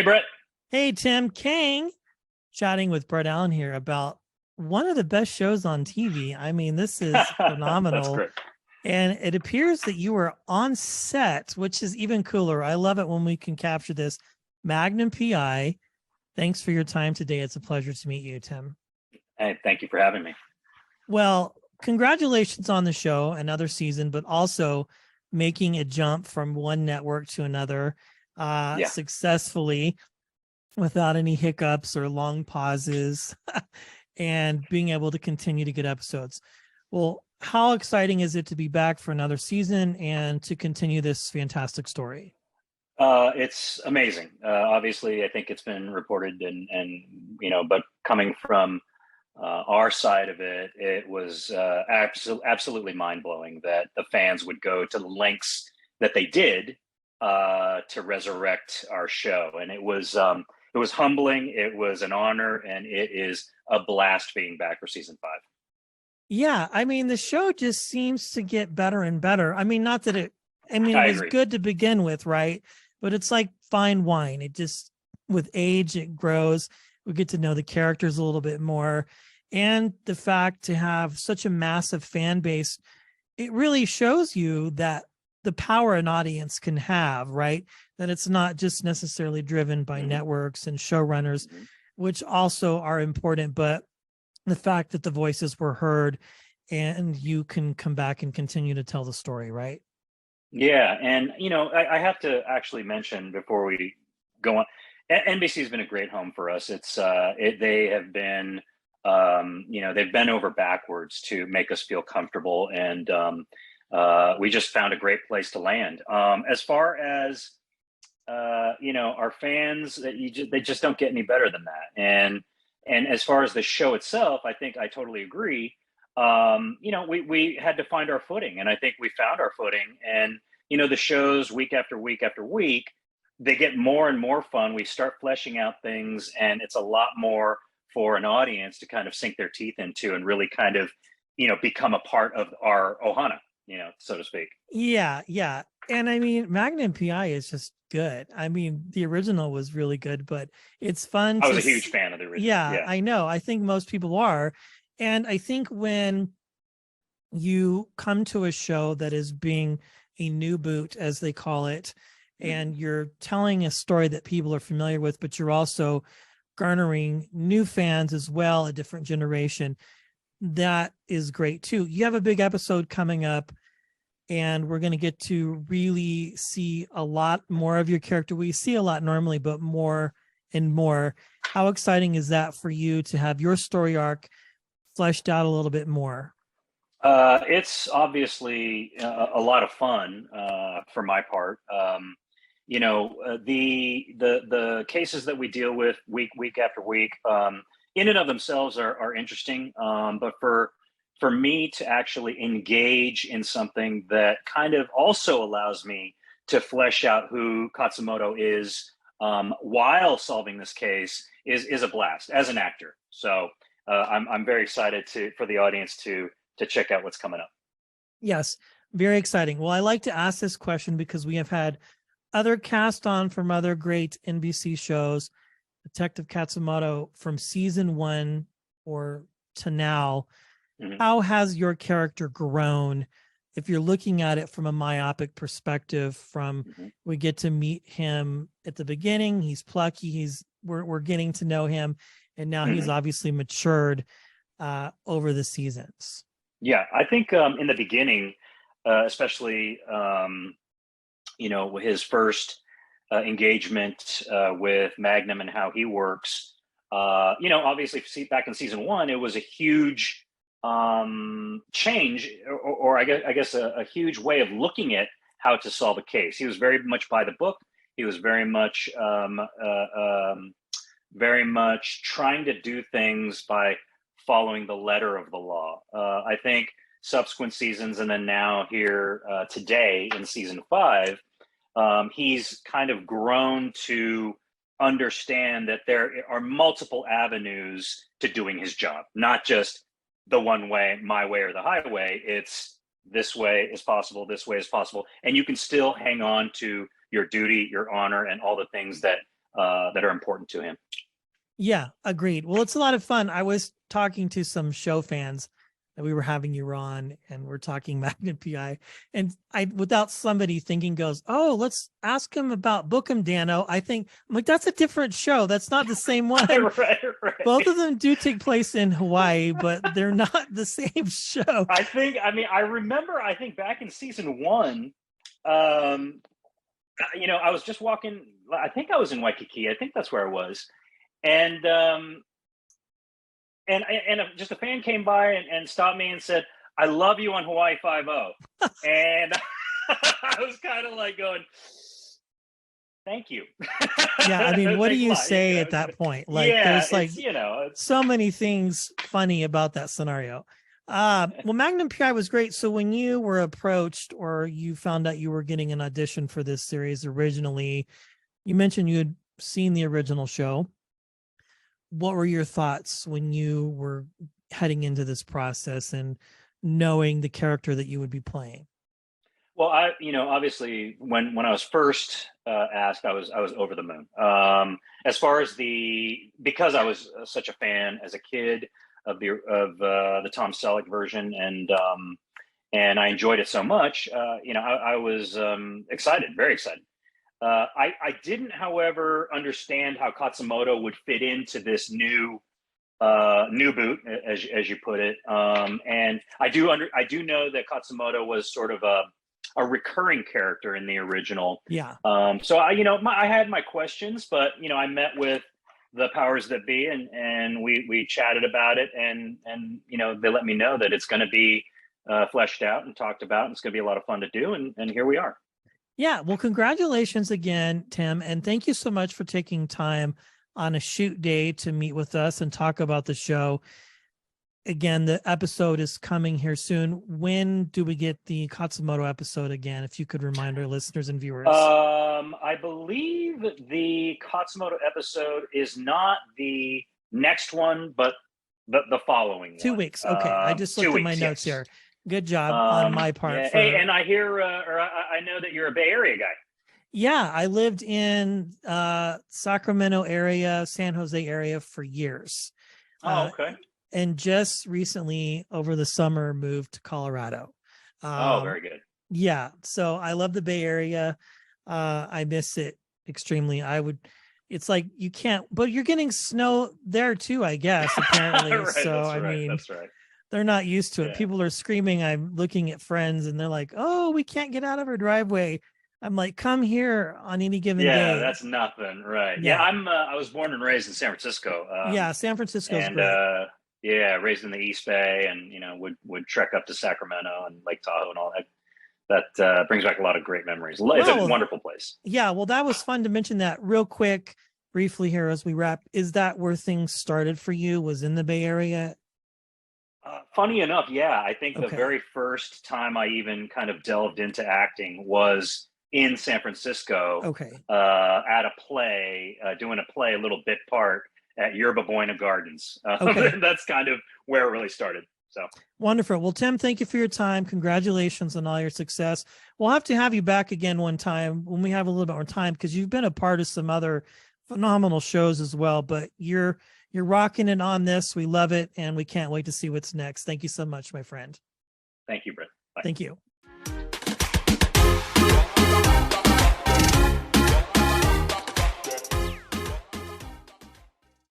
Hey, Brett. Hey, Tim. Kang chatting with Brett Allan here about one of the best shows on TV. I mean, this is That's phenomenal. great. And it appears that you were on set, which is even cooler. I love it when we can capture this. Magnum PI. Thanks for your time today. It's a pleasure to meet you, Tim. Hey, thank you for having me. Well, congratulations on the show, another season, but also making a jump from one network to another Yeah. successfully without any hiccups or long pauses and being able to continue to get episodes. Well, how exciting is it to be back for another season and to continue this fantastic story? It's amazing. Obviously, I think it's been reported but coming from our side of it, it was absolutely mind blowing that the fans would go to the lengths that they did to resurrect our show, and it was humbling. It was an honor, and it is a blast being back for season five. Yeah, I mean, the show just seems to get better and better. I mean, not that it I was agree. good to begin with, right? But it's like fine wine. It just, with age, it grows. We get to know the characters a little bit more. And the fact to have such a massive fan base, it really shows you that the power an audience can have, right? That it's not just necessarily driven by Hmm. networks and showrunners, Hmm. which also are important, but the fact that the voices were heard and you can come back and continue to tell the story, right? Yeah, and I have to actually mention before we go on, NBC has been a great home for us. They have been, they've been over backwards to make us feel comfortable, and we just found a great place to land. As far as our fans, they just don't get any better than that. And as far as the show itself, I think I totally agree. We had to find our footing, and I think we found our footing. And the shows week after week after week, they get more and more fun. We start fleshing out things, and it's a lot more for an audience to kind of sink their teeth into and really kind of become a part of our ohana, so to speak. Yeah, yeah. And I mean, Magnum PI is just good. I mean, the original was really good, but it's fun I was to a huge see. fan of the original. Yeah, Yeah. I know. I think most people are. And I think when you come to a show that is being a new boot, as they call it, Mhm. and you're telling a story that people are familiar with, but you're also garnering new fans as well, a different generation, that is great too. You have a big episode coming up, and we're going to get to really see a lot more of your character. We see a lot normally, but more and more. How exciting is that for you to have your story arc fleshed out a little bit more? It's obviously a lot of fun for my part. The cases that we deal with week after week, in and of themselves are interesting. But for me to actually engage in something that kind of also allows me to flesh out who Katsumoto is while solving this case is a blast as an actor. So I'm very excited for the audience to check out what's coming up. Yes, very exciting. Well, I like to ask this question because we have had other cast on from other great NBC shows. Detective Katsumoto from season one or to now, Hmm. how has your character grown? If you're looking at it from a myopic perspective, from Hmm. we get to meet him at the beginning, he's plucky, we're getting to know him, and now he's Hmm. obviously matured over the seasons. Yeah, I think in the beginning, especially his first engagement with Magnum and how he works. Obviously, see, back in season one, it was a huge change, or I guess a huge way of looking at how to solve a case. He was very much by the book. He was very much trying to do things by following the letter of the law. I think subsequent seasons, and then now here today in season five, he's kind of grown to understand that there are multiple avenues to doing his job, not just the one way, my way or the highway. It's this way is possible, this way is possible. And you can still hang on to your duty, your honor, and all the things that that are important to him. Yeah, agreed. Well, it's a lot of fun. I was talking to some show fans that we were having you on, and we're talking Magnum PI, and I, without somebody thinking, goes, "Oh, let's ask him about Book 'em Dano." I'm like, that's a different show. That's not the same one. Right. Both of them do take place in Hawaii, but they're not the same show. I remember, I think back in season 1, I was just walking, I think I was in Waikiki. I think that's where I was. And just a fan came by and stopped me and said, "I love you on Hawaii 5-0." And I was kind of like going, "Thank you." Yeah, I mean, what do you say at that point? Like, yeah, there's like, it's so many things funny about that scenario. Well, Magnum PI was great. So when you were approached, or you found out you were getting an audition for this series originally, you mentioned you had seen the original show. What were your thoughts when you were heading into this process and knowing the character that you would be playing? Well, obviously, when I was first asked, I was over the moon. As far as because I was such a fan as a kid of the Tom Selleck version, and I enjoyed it so much, I was excited, very excited. I didn't, however, understand how Katsumoto would fit into this new boot, as you put it. And I do know that Katsumoto was sort of a recurring character in the original. Yeah. So I had my questions, but I met with the powers that be, and we chatted about it, and they let me know that it's going to be fleshed out and talked about, and it's going to be a lot of fun to do, and here we are. Yeah. Well, congratulations again, Tim. And thank you so much for taking time on a shoot day to meet with us and talk about the show. Again, the episode is coming here soon. When do we get the Katsumoto episode again? If you could remind our listeners and viewers. I believe the Katsumoto episode is not the next one, but the following 2 one. weeks. Okay. I just looked at my notes here. Good job on my part. Yeah. Hey, and I hear, or I know that you're a Bay Area guy. Yeah, I lived in Sacramento area, San Jose area for years. Oh, okay. And just recently over the summer moved to Colorado. Very good. Yeah. So I love the Bay Area. I miss it extremely. It's like you can't, but you're getting snow there too, I guess, apparently. Right, so, that's right. They're not used to it. Yeah. People are screaming. I'm looking at friends and they're like, "Oh, we can't get out of our driveway." I'm like, "Come here on any given day." Yeah, that's nothing. Right. Yeah, I was born and raised in San Francisco. San Francisco's great. Raised in the East Bay, and would trek up to Sacramento and Lake Tahoe and all that. That brings back a lot of great memories. It's a wonderful place. Yeah, well, that was fun to mention that real quick, briefly here as we wrap. Is that where things started for you? Was in the Bay Area? Funny enough, yeah. I think the very first time I even kind of delved into acting was in San Francisco. Okay. At a play, doing a little bit part at Yerba Buena Gardens. That's kind of where it really started. So wonderful. Well, Tim, thank you for your time. Congratulations on all your success. We'll have to have you back again one time when we have a little bit more time, because you've been a part of some other phenomenal shows as well. But you're rocking it on this. We love it, and we can't wait to see what's next. Thank you so much, my friend. Thank you, Britt. Bye. Thank you.